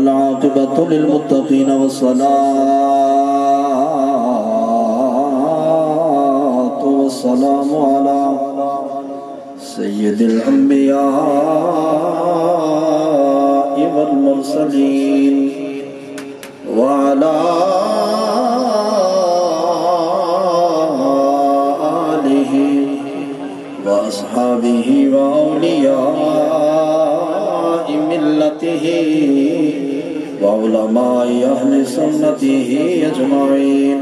والعاقبة للمتقين والصلاة والسلام على سيد الأنبياء والمرسلين وعلى آله وأصحابه وأولياء ملته وعلماء أهل سنته أجمعين.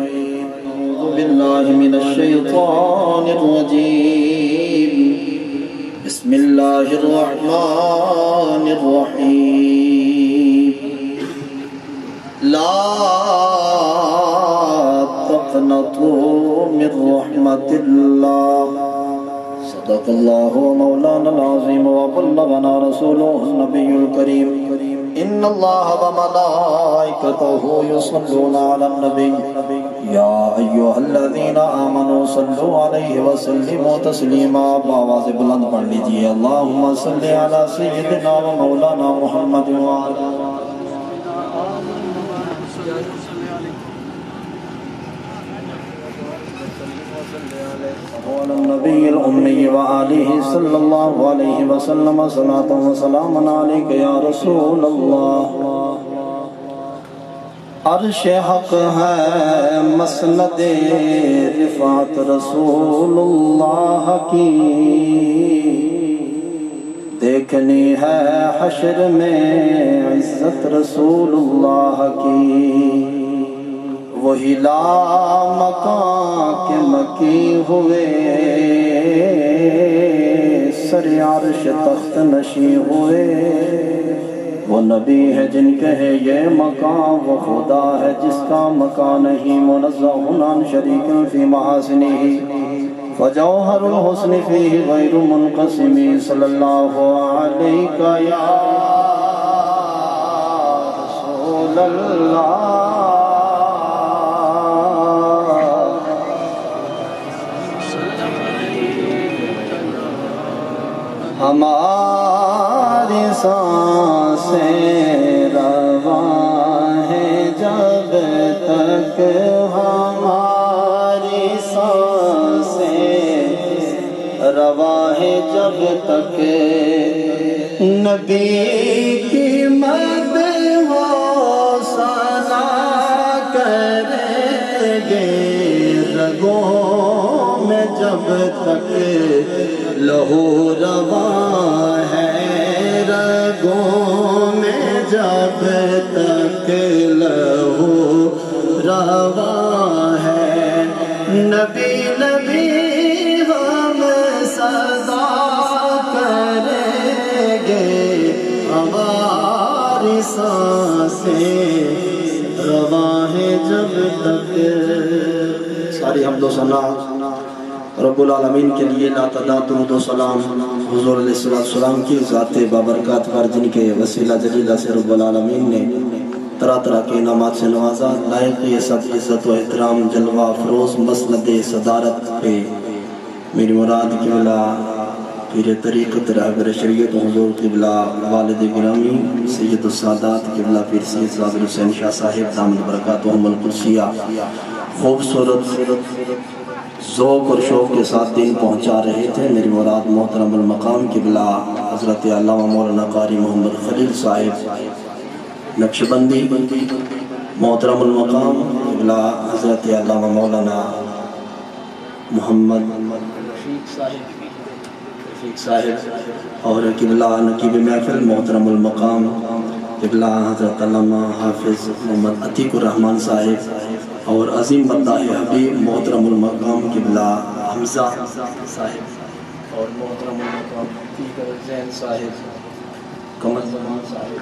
أعوذ بالله من الشيطان الرجيم. بسم الله الرحمن الرحيم. لا تقنطوا من رحمة الله. صدق الله مولانا العظيم وبلغنا رسوله النبي الكريم. إن الله وملائكته يصلون على النبي يا أيها الذين آمنوا صلوا عليه وسلموا تسليما. بآواز بلند پڑھ لیجئے. اللهم صل على سيدنا ومولانا محمد وعلى النبي الأمي وآله صلى الله عليه وسلم. صلاة وسلام عليك يا رسول الله. عرش حق ہے مسند رفعت رسول اللہ کی. دیکھنی ہے حشر میں عزت رسول اللہ کی. وہی لا مکان کے مکی ہوئے سر عرش تخت نشی ہوئے. وہ نبی ہے جن کے ہے یہ مقام. وہ خدا ہے جس کا مکان نہیں. منزہ عن شریک فی محاسنہ فجوہر الحسن فیہ غیر منقسم. صلی اللہ علیہ یا رسول اللہ. ہماری سانسیں رواں ہیں جب تک. ہماری سانسیں رواں ہیں جب تک نبی کی مد و ثنا کریں گے. رگوں میں جب تک لہو رواں ہے. رگوں میں جب تک لہو رواں ہے. نبی نبی ہم صدا کریں گے. ہماری سانسیں رواں ہیں جب تک. ساری حمد و ثنا رب العالمین کے لیے. لا تعداد درود و سلام حضور علیہ السلام کی ذات بابرکات پر جن کے وسیلہ جلیلہ سے رب العالمین نے طرح طرح کے انعامات سے نوازا. لائق یہ سب عزت و احترام جلوہ افروز مسند صدارت پہ میری مراد قبلہ پیر طریقت رہبر شریعت حضور قبلہ والد گرامی سید السادات قبلہ پیر سید صابر حسین شاہ صاحب دامن برکاتہم القدسیہ خوبصورت ذوق اور شوق کے ساتھ دین پہنچا رہے تھے. میری مراد محترم المقام قبلہ حضرت علامہ مولانا قاری محمد خلیل صاحب نقشبندی. محترم المقام قبلہ حضرت علامہ مولانا محمد رفیق صاحب اور قبلہ نقیب محفل محترم المقام قبلہ حضرت علامہ حافظ محمد عتیق الرحمن صاحب اور عظیم مداح حبیب محترم المقام قبلہ حمزہ صاحب اور محترم المقام دیگر زین صاحب قمر زمان صاحب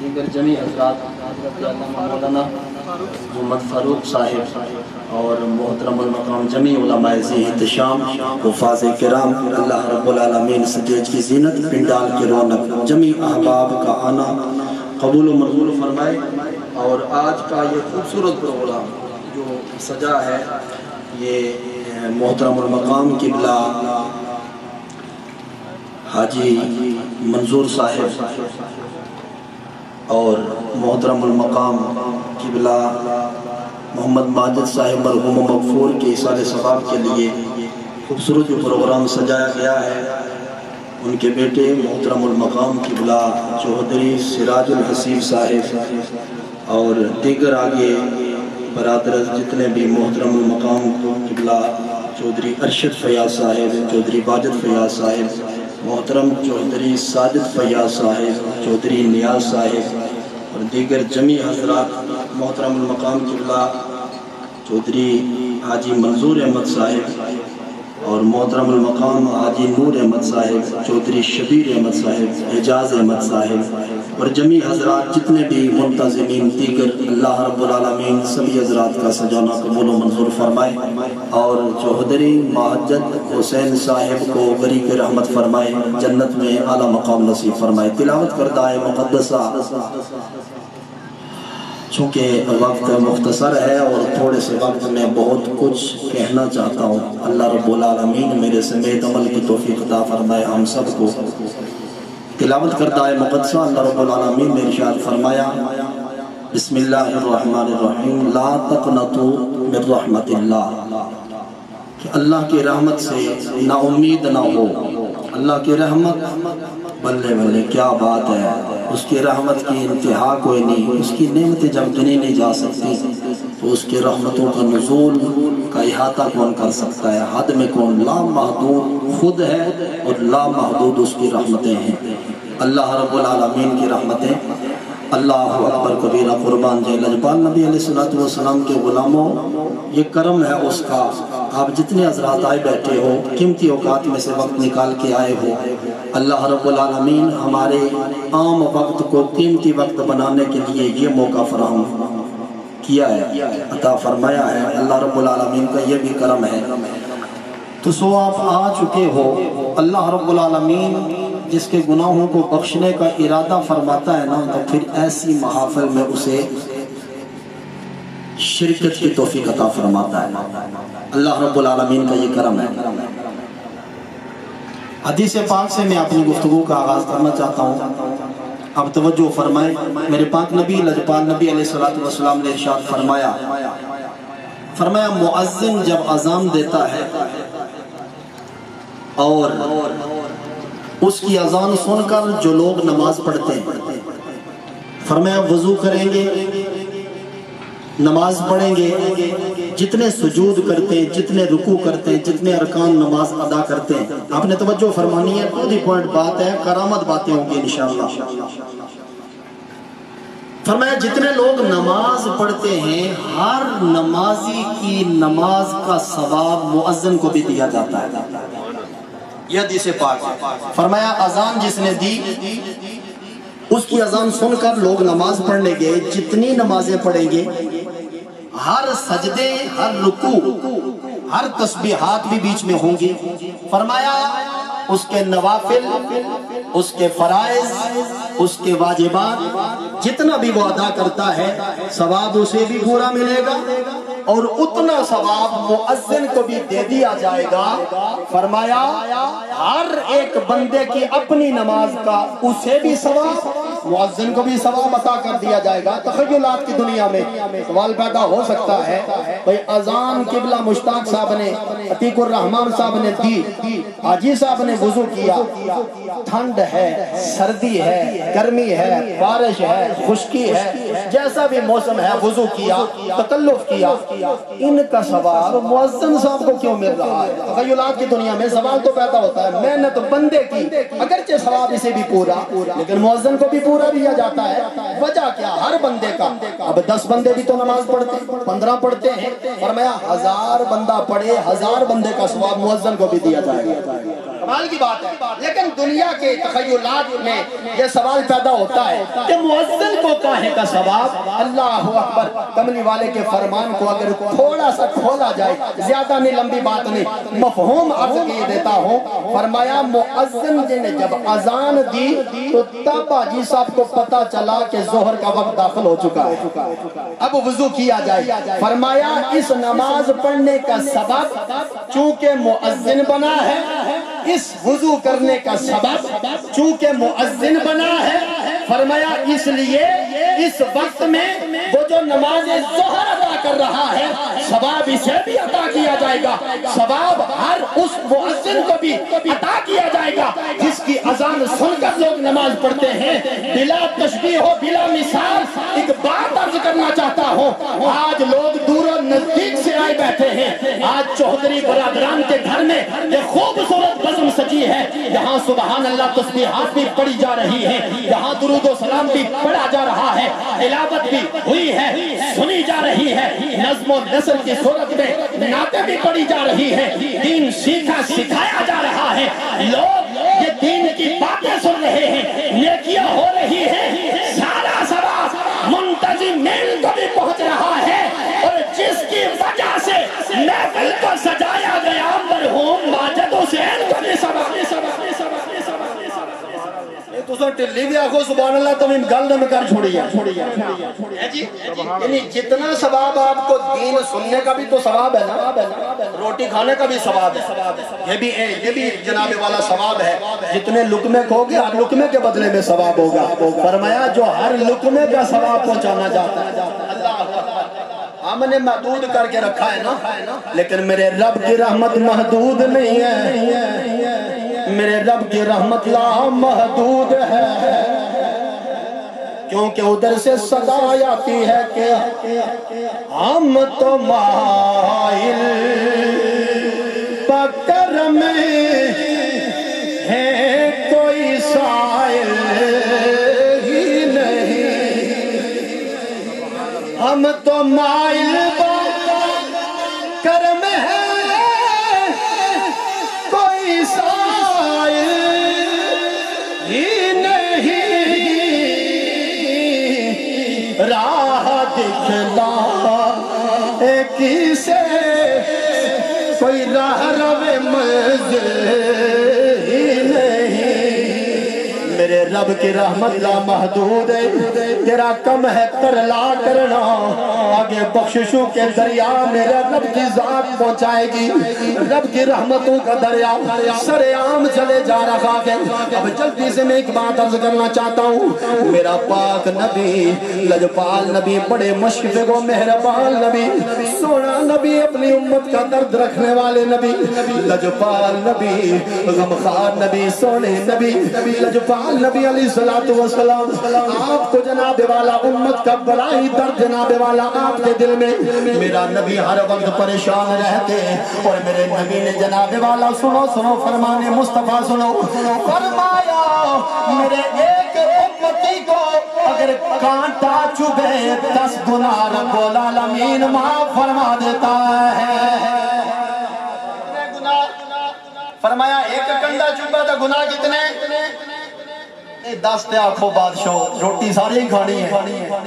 دیگر جمیع حضرات حضرت علامہ مولانا محمد فاروق صاحب اور محترم المقام جمیع علماء ذی احتشام حفاظ کرام. اللہ رب العالمین سٹیج کی زینت پنڈال کی رونق جمیع احباب کا آنا قبول و منظور فرمائے. اور آج کا یہ خوبصورت پروگرام جو سجا ہے یہ محترم المقام قبلہ حاجی منظور صاحب اور محترم المقام قبلہ محمد ماجد صاحب مرحوم مغفور کے ایصال ثواب کے لیے خوبصورت جو پروگرام سجایا گیا ہے، ان کے بیٹے محترم المقام قبلہ چودھری سراج الحسیب صاحب اور دیگر آگے برادر جتنے بھی محترم المقام قبلہ چودھری ارشد فیاض صاحب، چودھری واجد فیاض صاحب، محترم چودھری ساجد فیاض صاحب، چودھری نیاز صاحب اور دیگر جمیع حضرات، محترم المقام قبلہ چودھری حاجی منظور احمد صاحب اور محترم المقام حاجی نور احمد صاحب، چودھری شبیر احمد صاحب، اعجاز احمد صاحب اور جمیع حضرات جتنے بھی منتظمین دیگر، اللہ رب العالمین سبھی حضرات کا سجانہ قبول و منظور فرمائے اور چودھری ماجد حسین صاحب کو بریک رحمت فرمائے، جنت میں اعلیٰ مقام نصیب فرمائے۔ تلاوت کردہ ہے مقدسہ، چونکہ وقت مختصر ہے اور تھوڑے سے وقت میں بہت کچھ کہنا چاہتا ہوں، اللہ رب العالمین میرے سمیت عمل کی توفیق عطا فرمائے ہم سب کو۔ تلاوت کردہ ہے مقدسہ، اللہ رب العالمین نے ارشاد فرمایا، بسم اللہ الرحمن الرحیم، لا تقنطوا من رحمت اللہ، کہ اللہ کی رحمت سے نا امید نہ ہو۔ اللہ کی رحمت، بلے بلے کیا بات ہے، اس کی رحمت کی انتہا کوئی نہیں، اس کی نعمتیں جب گنی نہیں جا سکتی تو اس کی رحمتوں کا نزول کا احاطہ کون کر سکتا ہے، حد میں کون، لا محدود خود ہے اور لا محدود اس کی رحمتیں ہیں۔ اللہ رب العالمین کی رحمتیں، اللہ اکبر کبیرہ، قربان جائے لجپال نبی علیہ السلام کے غلاموں، یہ کرم ہے اس کا، آپ جتنے حضرات آئے بیٹھے ہو، قیمتی اوقات میں سے وقت نکال کے آئے ہو، اللہ رب العالمین ہمارے عام وقت کو قیمتی وقت بنانے کے لیے یہ موقع فراہم کیا ہے، عطا فرمایا ہے، اللہ رب العالمین کا یہ بھی کرم ہے۔ تو سو آپ آ چکے ہو، اللہ رب العالمین جس کے گناہوں کو بخشنے کا ارادہ فرماتا ہے نا، تو پھر ایسی محافل میں اسے شرکت کی توفیق عطا فرماتا ہے، اللہ رب العالمین کا یہ کرم ہے۔ حدیث پاک سے میں اپنی گفتگو کا آغاز کرنا چاہتا ہوں، اب توجہ فرمائیں۔ میرے پاک نبی لجپال نبی علیہ السلام نے ارشاد فرمایا، مؤذن جب اذان دیتا ہے اور اس کی اذان سن کر جو لوگ نماز پڑھتے ہیں، فرمایا وضو کریں گے، نماز پڑھیں گے، جتنے سجود کرتے ہیں، جتنے رکوع کرتے ہیں، جتنے ارکان نماز ادا کرتے ہیں، آپ نے توجہ فرمانی ہے، ٹو دی پوائنٹ بات ہے، کرامت باتیں ہوں گی انشاءاللہ۔ فرمایا جتنے لوگ نماز پڑھتے ہیں، ہر نمازی کی نماز کا ثواب مؤذن کو بھی دیا جاتا ہے، یہ حدیث پاک ہے۔ فرمایا اذان جس نے دی، اس کی اذان سن کر لوگ نماز پڑھنے گئے، جتنی نمازیں پڑھیں گے، ہر سجدے، ہر رکوع، ہر تسبیحات بھی بیچ میں ہوں گی۔ فرمایا اس کے نوافل، اس کے فرائض، اس کے واجبات جتنا بھی وہ ادا کرتا ہے، ثواب اسے بھی پورا ملے گا اور اتنا ثواب مؤذن کو بھی دے دیا جائے گا۔ فرمایا ہر ایک بندے کی اپنی نماز کا اسے بھی ثواب، مؤذن کو بھی ثواب عطا کر دیا جائے گا۔ تخیلات کی دنیا میں سوال پیدا ہو سکتا ہے، بھئی اذان قبلہ مشتاق صاحب نے، عتیق الرحمان صاحب نے دی، حاجی صاحب نے وضو کیا، ٹھنڈ ہے، سردی ہے، گرمی ہے، بارش ہے، خشکی ہے، جیسا بھی موسم ہے، وضو کیا، تکلف کیا، ان کا ثواب مؤذن صاحب کو کیوں مل رہا ہے؟ تخیلات کی دنیا میں سوال تو پیدا ہوتا ہے، محنت بندے کی اگرچہ ثواب اسے بھی پورا لیکن مؤذن کو بھی پورا دیا جاتا ہے، وجہ کیا؟ ہر بندے کا، اب 10 بندے بھی تو نماز پڑھتے ہیں، 15 پڑھتے ہیں، فرمایا 1000 بندہ پڑھے، 1000 بندے کا ثواب مؤذن کو بھی دیا جائے گا۔ کمال کی بات ہے، لیکن دنیا کے تخیلات میں یہ سوال پیدا ہوتا ہے کہ مؤذن کو کاہے کا ثواب؟ اللہ اکبر، کملی والے کے فرمان کو اگر تھوڑا سا کھولا جائے، زیادہ نہیں، لمبی بات نہیں، مفہوم عرض کیے دیتا ہوں۔ فرمایا مؤذن نے جب اذان دی تو تب حاجی صاحب کو پتا چلا کہ ظہر کا وقت داخل ہو چکا ہے، اب وضو کیا جائے۔ فرمایا اس نماز پڑھنے کا سبب چونکہ مؤذن بنا ہے، اس وضو کرنے کا سبب چونکہ مؤذن بنا ہے، فرمایا اس لیے اس وقت میں وہ جو نماز ظہر ادا کر رہا ہے ثواب اسے بھی عطا کیا جائے گا، ثواب ہر اس مؤذن کو بھی عطا کیا جائے گا جس کی اذان سن کر لوگ نماز پڑھتے ہیں۔ بلا تشبیہ و بلا مثال ایک بات عرض کرنا چاہتا ہوں، آج لوگ دور و نزدیک سے آئے بیٹھے ہیں، آج چوہدری برادران کے گھر میں یہ خوبصورت بزم سجی ہے، یہاں سبحان اللہ تسبیحات بھی پڑھی جا رہی ہیں، یہاں درود و سلام بھی پڑھا جا رہا ہے، تلاوت بھی ہوئی ہے، سنی جا رہی ہے، نظم و نثر کی صورت میں نعتیں بھی پڑھی جا رہی ہے، دین سیکھا سکھایا جا رہا ہے، لوگ یہ دین کی باتیں سن رہے ہیں، نیکیاں ہو رہی ہیں، سارا ثواب منتظمین کو بھی پہنچ رہا ہے، اور جس کی وجہ سے محفل کو سجایا گیا مرحوم ماجد حسین کو بھی ثواب تساں ٹلی بھی آخو سبحان اللہ تم ان گل نہ کر چھوڑی ہے جی، یعنی جتنا ثواب آپ کو دین سننے کا بھی تو ثواب ہے نا، روٹی کھانے کا بھی ثواب ہے، یہ بھی جناب والا ثواب ہے، جتنے لقمے کھوگے ہر لقمے کے بدلے میں ثواب ہوگا، فرمایا جو ہر لقمے کا ثواب پہنچانا چاہتا ہے۔ ہم نے محدود کر کے رکھا ہے نا، لیکن میرے رب کی رحمت محدود نہیں ہے، میرے رب کی رحمت لا محدود ہے، کیونکہ ادھر سے صدا آتی ہے کہ ہم تو مائل بکرم ہے کوئی سائل ہی نہیں، ہم تو مائل بکرم ہے کوئی سائل ہی نہیں، راہ دکھلا کسے کوئی راہ رو منزل ہی نہیں، میرے رب کی رحمت لا محدود ہے، تیرا کم ہے ترلا کرنا، آگے بخششوں کے دریا میرے رب کی ذات پہنچائے گی، رب کی رحمتوں کا دریا سر عام چلے جا رہا ہے۔ اب جلدی سے میں ایک بات عرض کرنا چاہتا ہوں، میرا پاک نبی لجپال نبی، بڑے مشفق و مہربان نبی، سونا نبی، اپنی امت کا درد رکھنے والے نبی، لجپال نبی، غمخوار نبی، سونے نبی، لجپال نبی علیہ السلام، آپ کو جناب والا امت کا بڑا ہی درد جناب والا آپ کے دل میں، میرا نبی ہر وقت پریشان رہتے، اور میرے نبی نے جناب والا سنو فرمانے مصطفیٰ سنو، فرمایا میرے ایک امتی کو اگر کانٹا چبھے 10 گناہ رب العالمین معاف فرما دیتا ہے۔ فرمایا ایک کنڈا چبھا تو گناہ کتنے؟ 10 تے آنکھوں بادشاہ، روٹی ساری ہی کھانی ہے،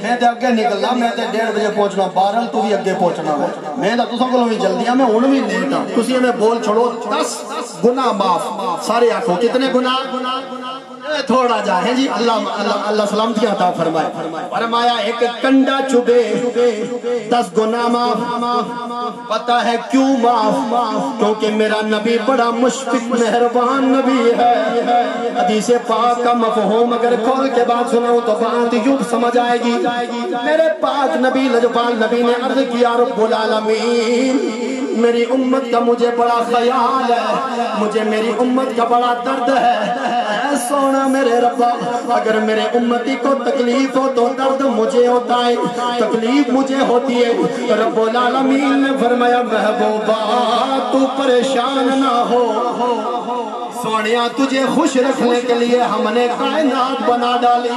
میں تے اگے نکلنا، میں تے 1:30 بجے پہنچنا، 12 تو بھی اگے پہنچنا ہے، میں تے تساں کولوں بھی جلدی ہاں، میں ہن بھی لیٹ ہاں، تسی ہمیں بول چھوڑو 10 گناہ معاف، سارے آنکھوں کتنے گناہ؟ تھوڑا جا ہے جی، اللہ سلامتی عطا فرمائے، فرمایا ایک کنڈا چبھے 10 گناہ معاف، پتہ ہے کیوں معاف؟ کیونکہ میرا نبی بڑا مشفق مہربان نبی ہے، حدیث پاک کا مفہوم اگر کھول کے بات سناؤں تو بات یوں سمجھ آئے گی، میرے پاک نبی لجپال نبی نے عرض کیا رب العالمین میری امت کا مجھے بڑا خیال ہے، مجھے میری امت کا بڑا درد ہے، اے سونا میرے ربا اگر میرے امتی کو تکلیف ہو تو درد مجھے ہوتا ہے، تکلیف مجھے ہوتی ہے، رب العالمین نے فرمایا محبوبہ تو پریشان نہ ہو، سونیا تجھے خوش رکھنے کے لیے ہم نے کائنات بنا ڈالی،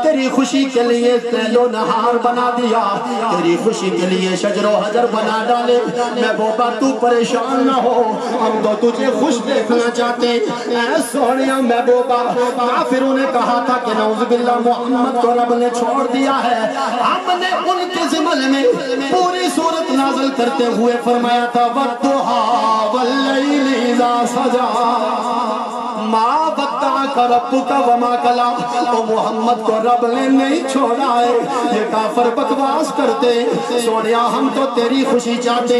تیری خوشی کے لیے تیل و نہار بنا دیا، تیری خوشی کے لیے شجر و حجر بنا ڈالے، محبوبہ تو پریشان نہ ہو، ہم تو تجھے خوش دیکھنا چاہتے ہیں، اے سونیا محبوبہ، کافروں نے کہا تھا کہ نعوذ باللہ محمد کو رب نے چھوڑ دیا ہے، ہم نے ان کے ضمن میں پوری صورت نازل کرتے ہوئے فرمایا تھا وَالضُّحَىٰ وَاللَّيْلِ إِذَا سَجَىٰ، ما ودعک ربک وما قلی، تو محمد کو رب نے نہیں چھوڑا ہے۔ یہ کافر بکواس کرتے، سونیا ہم تو تیری خوشی چاہتے،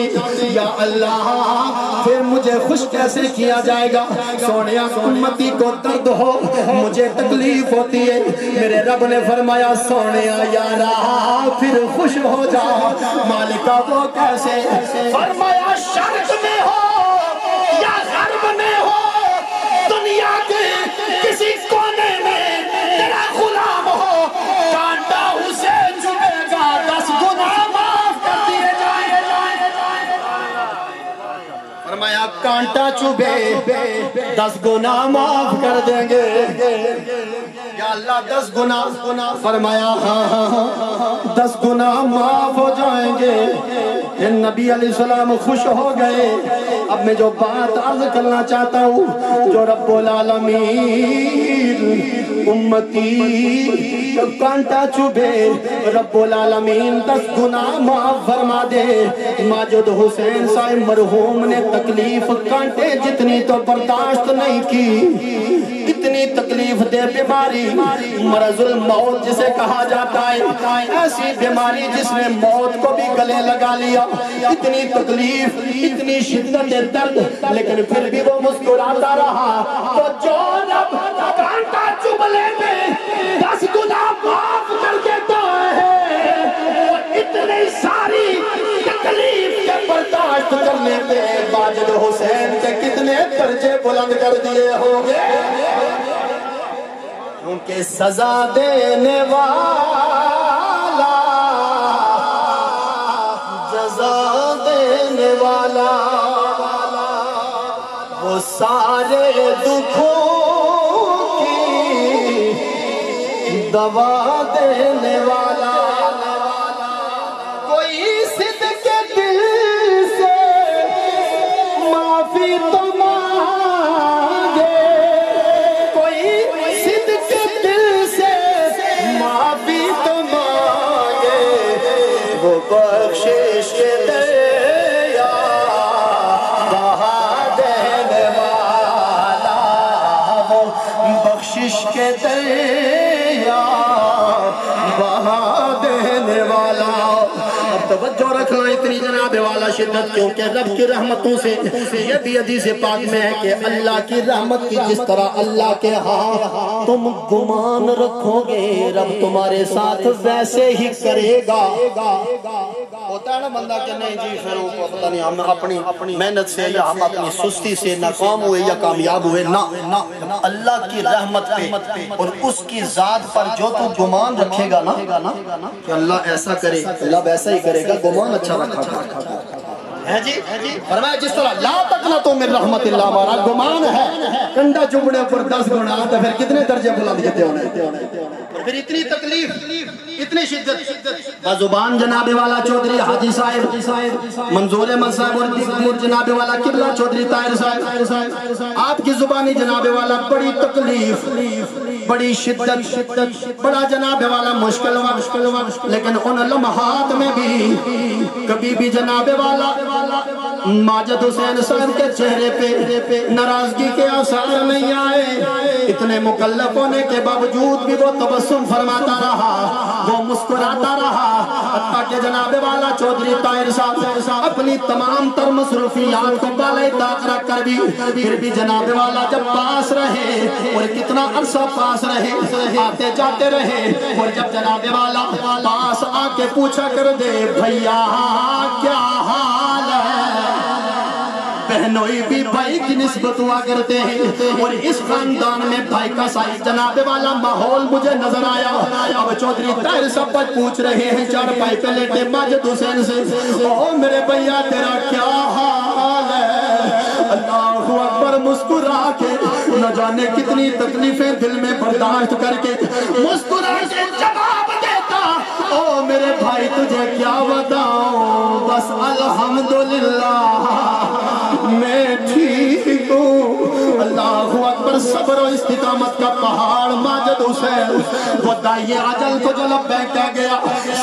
یا اللہ پھر مجھے خوش کیسے کیا جائے گا؟ سونیا امتی کو درد ہو، مجھے تکلیف ہوتی ہے۔ میرے رب نے فرمایا سونیا یارا پھر خوش ہو جا۔ مالکہ وہ کیسے؟ فرمایا شرق میں ہو یا غرب میں ہو، دنیا کے کسی کونے میں تیرا غلام ہو، کانٹا اسے چبھے گا 10 گناہ معاف کر دیے جائیں۔ فرمایا کانٹا چبھے 10 گناہ معاف کر دیں گے۔ یا اللہ 10 گناہ؟ فرمایا ہاں 10 گناہ معاف ہو جائیں گے۔ نبی علیہ السلام خوش ہو گئے۔ اب میں جو بات عرض کرنا چاہتا ہوں، جو رب العالمین امتی کانٹا چبھے، رب العالمین 10 گناہ معاف فرما دے۔ ماجد حسین صاحب مرحوم نے تکلیف کانٹے جتنی تو برداشت نہیں کی، اتنی تکلیف دے بیماری مرض الموت جسے کہا جاتا ہے، ایسی بیماری جس نے موت کو بھی گلے لگا لیا، اتنی تکلیف، اتنی شدت درد، لیکن پھر بھی وہ مسکراتا رہا۔ تو جو رب کانٹا چبھنے میں 10 گناہ معاف کر دیتا ہے، وہ اتنی ساری تکلیف کے برداشت کرنے پہ ماجد حسین کے کتنے درجے بلند کر دیے ہوں گے۔ کیونکہ سزا دینے والا، جزا دینے والا، وہ سارے دکھوں کی دوا دینے والا، کوئی صدق کے دل سے معافی تو مانگے، کوئی صدق کے دل سے معافی تو مانگے، وہ بخشش کے دریا بہا دینے والا، وہ بخشش کے دریا بہا دینے والا۔ اب توجہ رکھنا اتنی جناب والا شدت، کیونکہ رب کی رحمتوں سے یہ بھی حدیث پاک میں ہے کہ اللہ کی رحمت کی جس طرح اللہ کے ہاں تم گمان رکھو گے، رب تمہارے ساتھ ویسے ہی کرے گا۔ ہوتا ہے نا بندہ کہ نہیں جی پھر وہ پتہ نہیں ہم اپنی محنت سے یا ہم اپنی سستی سے ناکام ہوئے یا کامیاب ہوئے، نہ، اللہ کی رحمت پہ اور اس کی ذات پر جو تو گمان رکھے گا نا کہ اللہ ایسا کرے، اللہ ویسا ہی کرے گا، گمان اچھا رکھا ہے جی۔ فرمایا جس طرح لا تقنطوا من رحمت اللہ، ہمارا گمان ہے کنڈا چبھنے پر 10 گناہ، تو پھر کتنے درجے بلند کہتے ہونے، پھر اتنی تکلیف، اتنی شدت۔ زبان جناب والا چودھری حاجی صاحب منظور احمد صاحب اور جناب والا قبلہ چودھری طاہر صاحب، آپ کی زبانی جناب والا بڑی تکلیف، بڑی شدت، بڑا جناب والا مشکل وقت، لیکن ان لمحات میں بھی کبھی بھی جناب والا ماجد حسین صاحب کے چہرے پہ ناراضگی کے آثار نہیں آئے۔ اتنے مکلف ہونے کے باوجود بھی وہ تبسم فرماتا رہا، وہ مسکراتا رہا، حتیٰ کہ جناب والا چودھری طاہر صاحب اپنی تمام تر مصروفیات کو بالائے طاق رکھ کر بھی پھر بھی جناب والا جب پاس رہے اور کتنا عرصہ پاس رہے، آتے جاتے رہے، اور جب جناب والا پاس آ کے پوچھا کر دے بھیا کیا حال ہے، بہنوئی بھی بھائی کی نسبت ہوا کرتے ہیں، اور اس خاندان میں بھائی کا سائز جناب والا ماحول مجھے نظر آیا۔ اب چودھری طاہر صاحب پوچھ رہے ہیں چار پائی پہ لیٹے ماجد حسین سے، او میرے بھیا تیرا کیا حال ہے؟ اللہ اکبر، مسکرا کے نہ جانے کتنی تکلیفیں دل میں برداشت کر کے مسکرا کے جواب دیتا، او میرے بھائی تجھے کیا بتاؤں، بس الحمدللہ میں ٹھیک ہوں۔ اللہ اکبر۔ صبر و استقامت کا پہاڑ ماجد حسین، وہ دائی اجل کو جو لبیک کہہ گیا،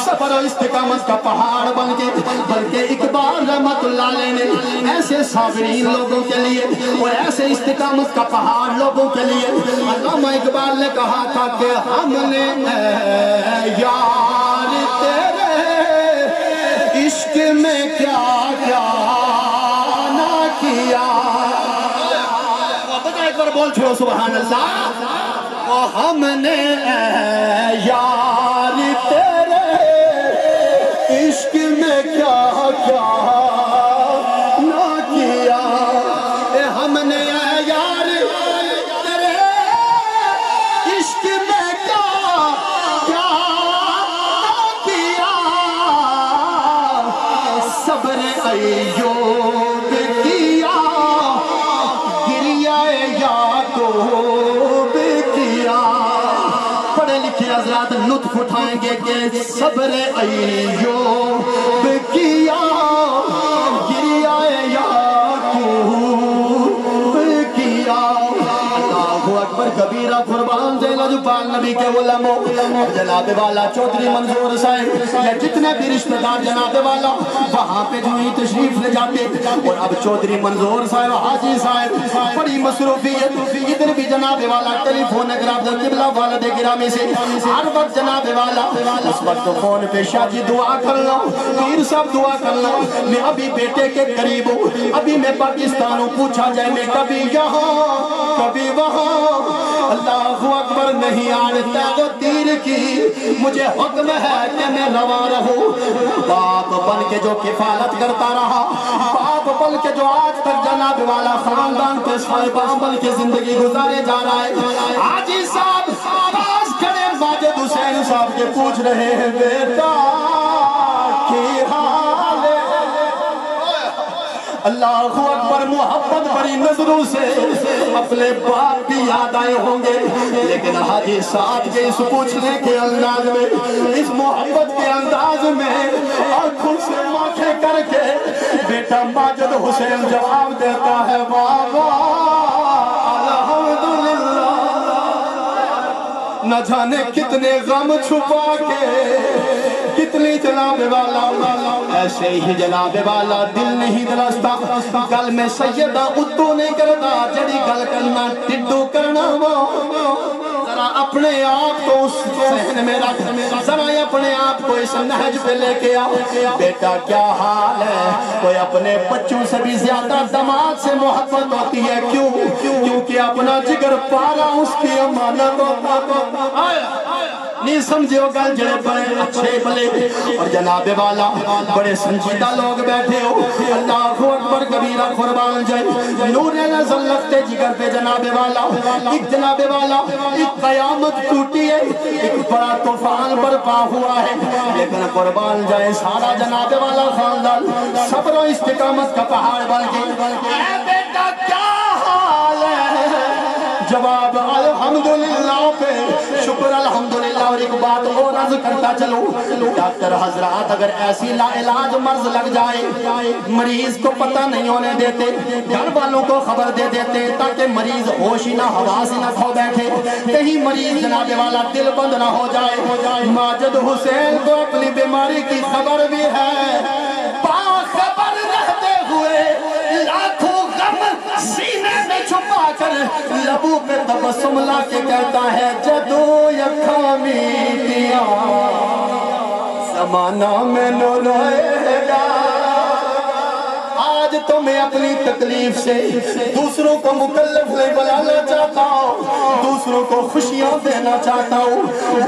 صبر و استقامت کا پہاڑ بن کے، بلکہ اقبال رحمت اللہ علیہ نے ایسے صابرین لوگوں کے لیے اور ایسے استقامت کا پہاڑ لوگوں کے لیے، علامہ اقبال نے کہا تھا کہ ہم نے اے یار تیرے عشق میں کیا کیا نہ کیا۔ بتا ایک بار بول چھوڑو سبحان اللہ۔ وہ ہم نے اے یار تیرے عشق میں کیا کیا نہ کیا، ہم نے اے یار تیرے عشق میں کیا کیا نہ کیا۔ صبر ایوب کیا، گریہ یعقوب کیا۔ پڑھے لکھے حضرات لطف اٹھائیں گے کہ صبر ایوب کیا، گریہ یعقوب کیا۔ اللہ اکبر کبیرہ قربان دے لجپال نبی کے علماء، جناب والا چودھری منظور صاحب یا جتنے بھی رشتہ دار جناب والا وہاں پہ جو ہی تشریف لے جاتے، اور اب چودھری منظور صاحب حاجی صاحب بڑی مصروفیت، ادھر بھی جناب والا ٹیلی فون اگراب در قبلہ والد گرامی سے ہر وقت جناب والا اس وقت فون پہ شاہ جی دعا کر لو، پیر صاحب دعا کر لو، میں ابھی بیٹے کے قریب ہوں، ابھی میں پاکستان ہوں، پوچھا جائے میں کبھی یہاں کبھی وہاں، اللہ اکبر نہیں آڑتا وہ تیر کی، مجھے حکم ہے کہ میں رواں رہوں۔ باپ بن کے جو کفالت کرتا رہا، باپ بن کے جو آج تک جناب والا خاندان کے صاحبان بن کے زندگی گزارے جا رہا ہے، حاجی صاحب آواز کھڑے ماجد حسین صاحب کے پوچھ رہے ہیں بیٹا کی حال ہے؟ اللہ اکبر۔ محبت بڑی نظروں سے اپنے باپ بھی یاد آئے ہوں گے، لیکن حاجی صاحب کے اس پوچھنے کے انداز میں، اس محبت کے انداز میں آنکھوں سے ماتھے کر کے بیٹا ماجد حسین جواب دیتا ہے بابا الحمدللہ۔ نہ جانے کتنے غم چھپا کے، کتنی جناب والا ایسے ہی جناب والا دل نہیں درستا، گل میں سیدہ اتو نہیں کرتا، جڑی گل کرنا ٹڈو کرنا وہ۔ ذرا اپنے آپ کو اس ذہن میں رکھ، ذرا اپنے آپ کو اس نہج پہ لے کے آؤ، بیٹا کیا حال ہے؟ کوئی اپنے بچوں سے بھی زیادہ دماغ سے محبت ہوتی ہے، کیوں؟ کیونکہ اپنا جگر پارا اس کی امانت ہوتا۔ نہیں سمجھے ہو گل جڑے بڑے اچھے بلے اور جناب والا بڑے سنجیدہ لوگ بیٹھے ہو، اللہ اکبر کبیرہ قربان جائے، نور نظر لگتے جگر پہ جناب والا، ایک جناب والا ایک قیامت ٹوٹی ہے، ایک بڑا طوفان برپا ہوا ہے، لیکن قربان جائے سارا جناب والا خاندان صبر و استقامت کا پہاڑ بن کے، اے بیٹا کیا حال ہے؟ جواب الحمدللہ پہ شکر الحمدللہ۔ اور ایک بات اور عرض کرتا چلو، ڈاکٹر حضرات اگر ایسی لا علاج مرض لگ جائے، مریض کو پتہ نہیں ہونے دیتے، گھر والوں کو خبر دے دیتے تاکہ مریض ہوش ہی نہ حواس ہی نہ کھو بیٹھے، کہیں مریض جناب والا دل بند نہ ہو جائے۔ ماجد حسین کو اپنی بیماری کی خبر بھی ہے، باخبر رہتے ہوئے لاکھوں غم سینے میں چھپا کر لبوں پہ تبسم لا کے کہتا ہے جدو یکھا میٹیاں زمانہ میں نو روئے گا۔ آج تو میں اپنی تکلیف سے دوسروں کو مکلف نہیں بنانا چاہتا ہوں، دوسروں کو خوشیاں دینا چاہتا ہوں،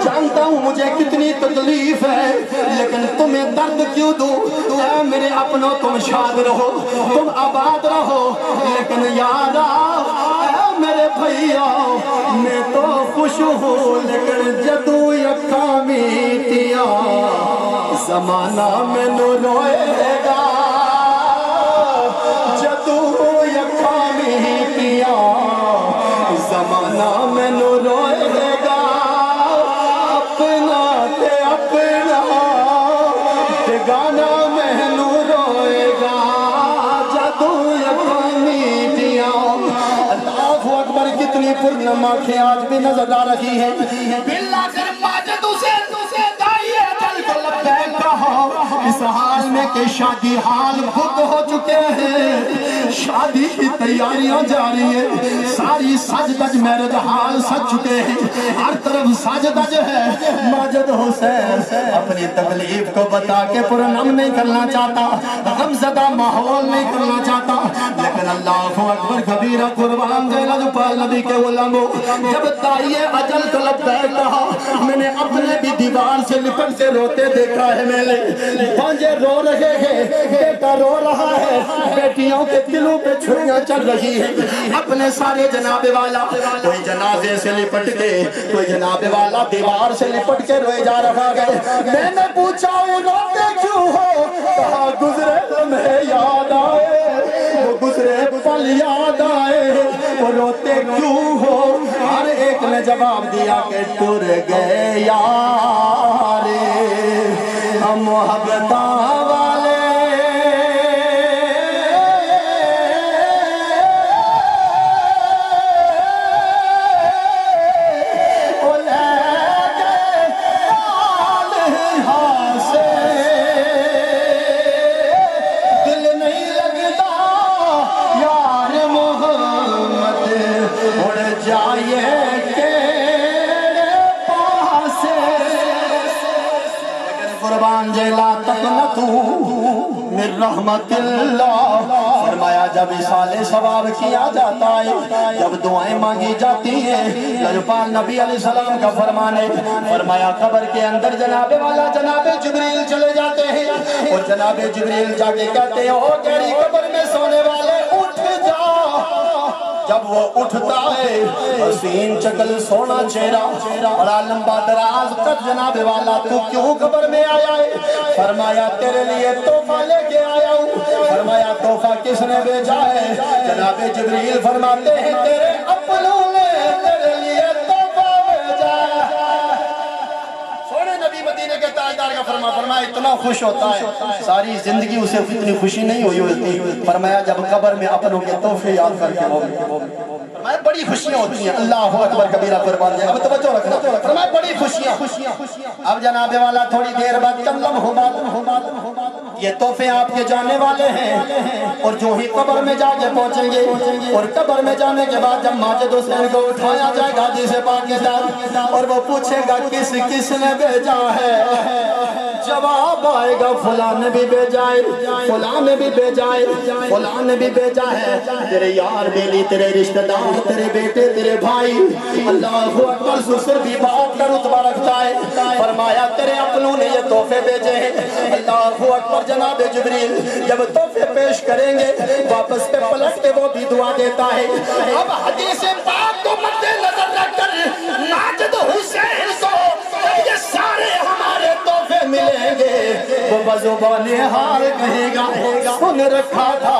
جانتا ہوں مجھے کتنی تکلیف ہے، لیکن تمہیں درد کیوں دوں؟ اے میرے اپنوں تم شاد رہو، تم آباد رہو، لیکن یارا اے میرے بھائیو میں تو خوش ہوں، لیکن جدو یکھا میٹیاں زمانہ میں نو روئے گا، جدو یکھا میٹیاں زمانہ میں نو روئے گا، اپنا تے اپنا نما آنکھیں آج بھی نظر آ رہی ہیں. باللہ کر ماجد اسے دائیے اجل کو لبیک کہا اس حال میں کہ شادی حال خود ہو چکے ہیں, شادی کی تیاریاں جاری ہیں, ساری سج دج میرج حال سج چکے ہیں, ہر طرف سج دج ہے. ماجد حسین اپنی تکلیف کو بتا کے پرنم نہیں کرنا چاہتا, غمزدہ ماحول نہیں کرنا چاہتا, لیکن اللہ اکبر کبیرہ قربان جائے لجپال نبی کے علماء جب دائیے اجل کو لبیک کہا, میں نے اپنے بھی دیوار سے لپٹ کے روتے دیکھا ہے. میں نے بھانجے رو رہے ہیں, بیٹا رو رہا ہے, بیٹیوں کے دلوں پہ چھریاں چل رہی ہیں. اپنے سارے جناب والا کوئی جنازے سے لپٹ کے, کوئی جناب والا دیوار سے لپٹ کے روئے جا رہا ہے. میں نے پوچھا روتے کیوں ہو, کہا گزرے لمحے یاد آئے, وہ گزرے پل یاد آئے, وہ روتے کیوں ہو. ہر ایک نے جواب دیا کہ ٹر گئے یار ہم محبتاں والے, من رحمت اللہ. فرمایا جب اصال ثواب کیا جاتا ہے, جب دعائیں مانگی جاتی ہیں, لجپال نبی علیہ السلام کا فرمان ہے. فرمایا قبر کے اندر جناب والا جناب جبریل چلے جاتے ہیں, اور جناب جبریل جا کے کہتے ہیں او گہری قبر میں سونے والے اٹھ جا. جب وہ اٹھتا ہے حسین چکل سونا چہرہ بڑا لمبا دراز قد جناب والا, تو کیوں قبر میں آیا ہے؟ فرمایا تیرے لیے تحفہ لے کے آیا ہوں. فرمایا تحفہ کس نے بھیجا ہے؟ جناب جبریل فرماتے ہیں تیرے اپنوں نے تیرے لیے تحفہ بھیجا ہے. سونے نبی مدینے کے تاجدار کا فرمایا اتنا خوش ہوتا ہے, ساری زندگی اسے اتنی خوشی نہیں ہوئی ہوتی. فرمایا جب قبر میں اپنوں کے تحفے یاد کر کے فرمایا بڑی خوشیاں ہوتی ہیں. اللہ اکبر کبیرہ قربان جائے. اب توجہ رکھنا, فرمایا بڑی خوشیاں. اب جناب والا تھوڑی دیر بعد چلم ہو یہ تحفے آپ کے جانے والے ہیں, اور جو ہی قبر میں جا کے پہنچیں گے, اور قبر میں جانے کے بعد جب ماجد حسین کو اٹھایا جائے گا حدیث پاک کے ساتھ, اور وہ پوچھے گا کس کس نے بھیجا ہے, جواب آئے گا فلاں نے بھی بھیجا ہے, فلاں نے بھی بھیجا ہے, فلاں نے بھی بھیجا ہے. تیرے یار بیلی, تیرے رشتہ دار, تیرے بیٹے, تیرے بھائی, اللہ اکبر سسر بھی بات کا رتبہ رکھتا ہے. فرمایا تیرے اپنوں نے یہ تحفے بھیجے ہیں. اللہ اکبر جناب جبریل جب تحفے پیش کریں گے واپس پہ پلٹ کے وہ بھی دعا دیتا ہے. اب حدیث پاک کو مد نظر رکھ کر ماجد حسین کو یہ سارے ہمارے تحفے ملیں گے, وہ بزبان حال کہے گا سن رکھا تھا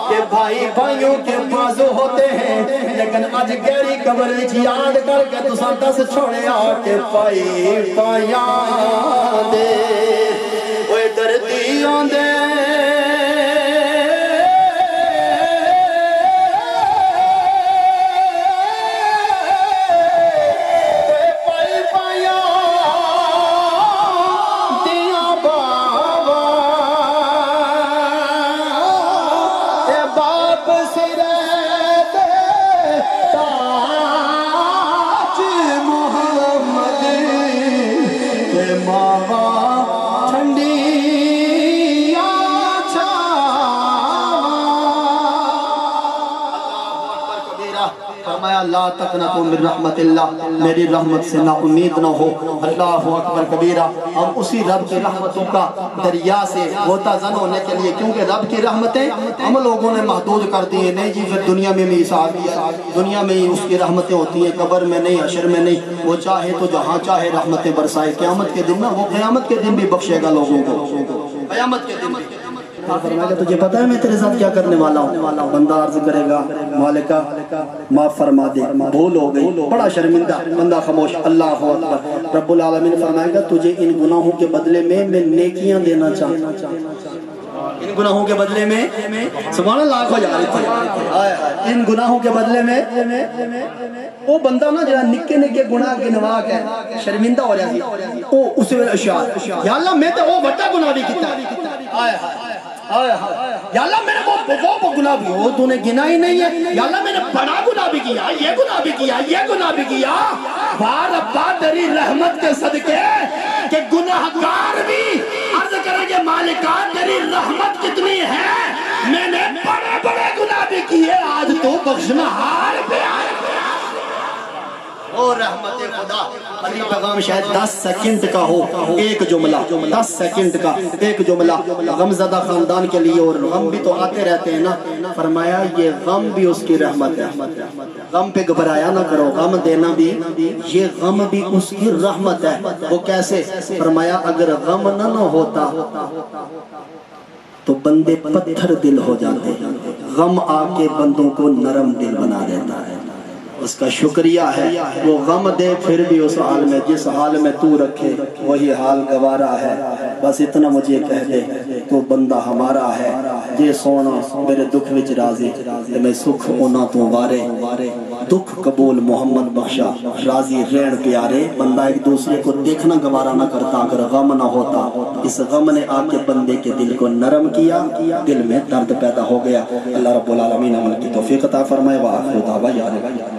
کہ بھائی بھائیوں کے بازو ہوتے ہیں, لیکن آج گہری قبر وچ یاد کر کے تساں دس چھوڑے آ کے پائی پایاں دے اوے دردیاں دے لا تقنطوا من رحمت اللہ, میری رحمت سے نا امید نہ ہو. اللہ اکبر کبیرہ. ہم اسی رب کی رحمتوں کا دریا سے غوطہ زن ہونے کے لیے, کیونکہ رب کی رحمتیں ہم لوگوں نے محدود کر دی ہیں. نہیں جی پھر دنیا میں بھی حساب ہے, دنیا میں ہی اس کی رحمتیں ہوتی ہیں, قبر میں نہیں, حشر میں نہیں. وہ چاہے تو جہاں چاہے رحمتیں برسائے. قیامت کے دن میں وہ قیامت کے دن بھی بخشے گا لوگوں کو, قیامت کے دن. فرمائے گا تجھے پتا ہے میں تیرے ساتھ کیا کرنے والا ہوں. بندہ عرض کرے گا مالکہ معاف فرما دے, بھول ہو گئی, بڑا شرمندہ. بندہ خاموش. اللہ اکبر. رب العالمین فرمائے گا تجھے ان گناہوں کے بدلے میں نیکیاں دینا چاہتا ہوں. ان گناہوں کے بدلے میں سبحان اللہ آنکھ ہو جا رہی تھی، ان گناہوں کے بدلے میں وہ بندہ نا جہاں نکے نکے گناہ گنوا کے شرمندہ ہو رہا سی وہ اسے اشار یا اللہ میں تو وہ بڑا گناہ بھی کیتا یا اللہ میں نے وہ گناہ بھی ہو تو نے گنا ہی نہیں ہے، یا اللہ میں نے بڑا گناہ بھی کیا، یہ گناہ بھی کیا، یہ گناہ بھی کیا، بار ابا تیری رحمت کے صدقے کہ گناہگار بھی عرض کریں گے مالکہ تیری رحمت کتنی ہے، میں نے بڑے بڑے گناہ بھی کیے، آج تو بخشنا ہار پہ آئے اور رحمت خدا۔ علی پیغام شاید 10 سیکنڈ کا ہو، ایک جملہ 10 سیکنڈ کا ایک جملہ غم زدہ خاندان کے لیے، اور غم بھی تو آتے رہتے ہیں نا، فرمایا یہ غم بھی اس کی رحمت ہے، غم پہ گھبرایا نہ کرو، غم دینا بھی یہ غم بھی اس کی رحمت ہے۔ وہ کیسے؟ فرمایا اگر غم نہ ہوتا تو بندے پتھر دل ہو جاتے، غم آ کے بندوں کو نرم دل بنا دیتا ہے۔ اس کا شکریہ ہے وہ غم دے پھر بھی اس حال میں جس حال میں تو رکھے وہی حال گوارا ہے، بس اتنا مجھے کہہ دے تو بندہ ہمارا ہے، جے سونا میرے دکھ وچ راضی تے میں سکھ ہونا تو وارے، دکھ قبول محمد بخشا راضی رہن پیارے۔ بندہ ایک دوسرے کو دیکھنا گوارا نہ کرتا اگر غم نہ ہوتا، اس غم نے آ کے بندے کے دل کو نرم کیا، دل میں درد پیدا ہو گیا۔ اللہ رب العالمین عمل کی توفیق عطا فرمائے۔ وآخر دعوانا